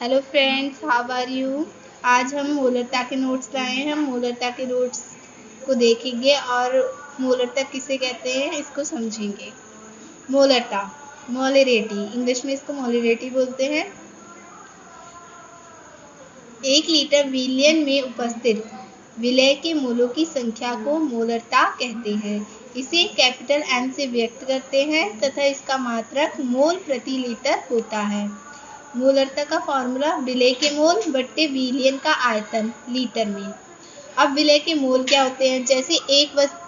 Hello friends, how are you. आज हम मोलरता के नोट्स लाए हैं। हम मोलरता के नोट्स को देखेंगे और मोलरता किसे कहते हैं इसको समझेंगे। मोलरता, मोलरेटी, इंग्लिश में इसको मोलरेटी बोलते हैं। 1 लीटर विलयन में उपस्थित विलय के मोलों की संख्या को मोलरता कहते हैं। इसे कैपिटल एम से व्यक्त करते हैं तथा इसका मात्रक मोल प्रति लीटर होता है। मोलरता का फॉर्मूला विलय के मोल बट्टे विलयन का आयतन लीटर में। अब विलय के मोल क्या होते हैं? जैसे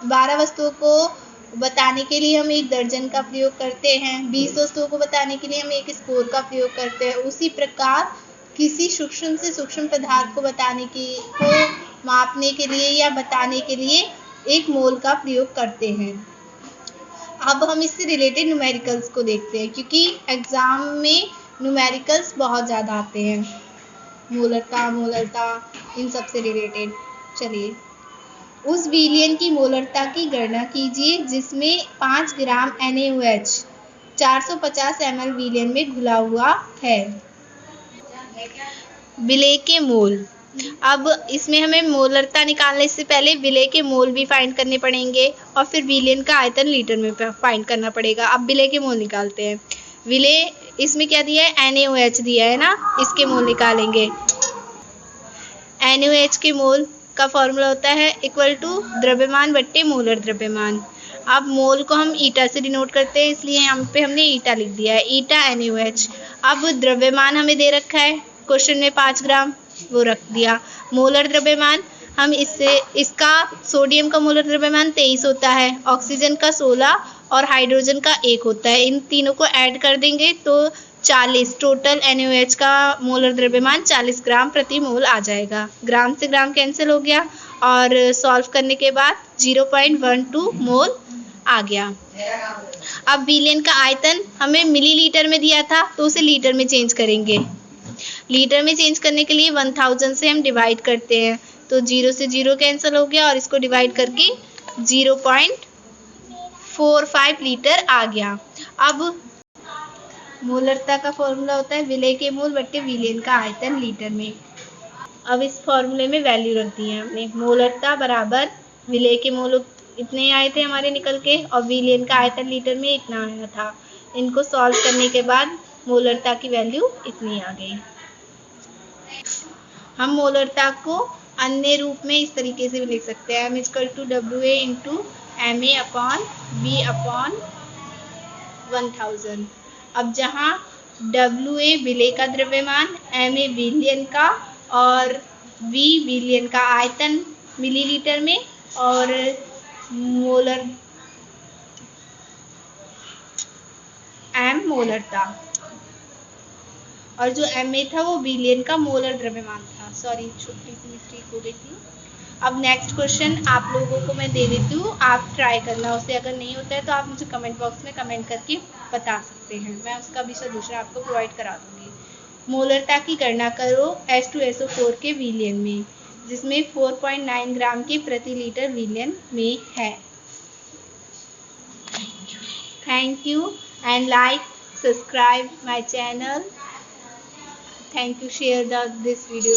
12 वस्तुओं को बताने के लिए हम 1 दर्जन का प्रयोग करते हैं, 20 वस्तुओं को बताने के लिए हम 1 स्कोर का प्रयोग करते हैं। उसी प्रकार किसी सूक्ष्म से सूक्ष्म पदार्थ को मापने के लिए या बताने के लिए 1 मोल का प्रयोग करते हैं। अब हम इससे रिलेटेड न्यूमेरिकल्स को देखते हैं, क्योंकि एग्जाम में न्यूमेरिकल्स बहुत ज़्यादा आते हैं। मोलरता इन सब से रिलेटेड। चलिए, उस विलयन की मोलरता की गणना कीजिए जिसमें 5 ग्राम NaOH 450 ml विलयन में घुला हुआ है। विलय के मोल। अब इसमें हमें मोलरता निकालने से पहले विलय के मोल भी फाइंड करने पड़ेंगे और फिर विलयन का आयतन लीटर में फाइंड करना पड़ेगा। अब विलय के मोल निकालते हैं। विलय इसमें क्या दिया है? NaOH दिया है ना, इसके मोल निकालेंगे। NaOH के मोल का फॉर्मूला होता है इक्वल टू द्रव्यमान बट्टे मोलर द्रव्यमान। अब मोल को हम ईटा से डिनोट करते हैं, इसलिए यहाँ पे हमने ईटा लिख दिया है, ईटा NaOH। अब द्रव्यमान हमें दे रखा है क्वेश्चन में 5 ग्राम, वो रख दिया। मोलर द्रव्यमान हम इसका सोडियम का मोलर द्रव्यमान 23 होता है, ऑक्सीजन का 16 और हाइड्रोजन का 1 होता है। इन तीनों को ऐड कर देंगे तो 40, टोटल NaOH का मोलर द्रव्यमान 40 ग्राम प्रति मोल आ जाएगा। ग्राम से ग्राम कैंसिल हो गया और सॉल्व करने के बाद 0.12 मोल आ गया। अब विलयन का आयतन हमें मिलीलीटर में दिया था तो उसे लीटर में चेंज करेंगे। लीटर में चेंज करने के लिए 1000 से हम डिवाइड करते हैं तो 0 से 0 कैंसिल हो गया और इसको डिवाइड करके 0.45 लीटर आ गया। अब मोलरता का फॉर्मूला होता है विलय के मोल बट्टे विलयन का आयतन लीटर में। अब इस फॉर्मूले में वैल्यू रख दी है हमने। मोलरता बराबर विलय के मोल इतने आए थे हमारे निकल के और विलयन का आयतन लीटर में इतना आया था। इनको सॉल्व करने के बाद मोलरता की वैल्यू इतनी आ गई। हम मोलरता को अन्य रूप में इस तरीके से भी लिख सकते हैं, M = WA × MA/V/1000। अब जहाँ WA विलय का द्रव्यमान, MA विलयन का और V विलयन का आयतन मिलीलीटर में और M मोलरता और जो MA था वो विलयन का मोलर द्रव्यमान था। सॉरी, छोटी सी मिस्टेक हो गई थी। अब नेक्स्ट क्वेश्चन आप लोगों को मैं दे देती हूँ, आप ट्राई करना उसे। अगर नहीं होता है तो आप मुझे कमेंट बॉक्स में कमेंट करके बता सकते हैं, मैं उसका भी सोल्यूशन आपको प्रोवाइड करा दूँगी। मोलरता की गणना करो H2SO4 के विलयन में, जिसमें 4.9 ग्राम के प्रति लीटर विलयन में है। Thank you and like, subscribe my channel. Thank you. Share this video.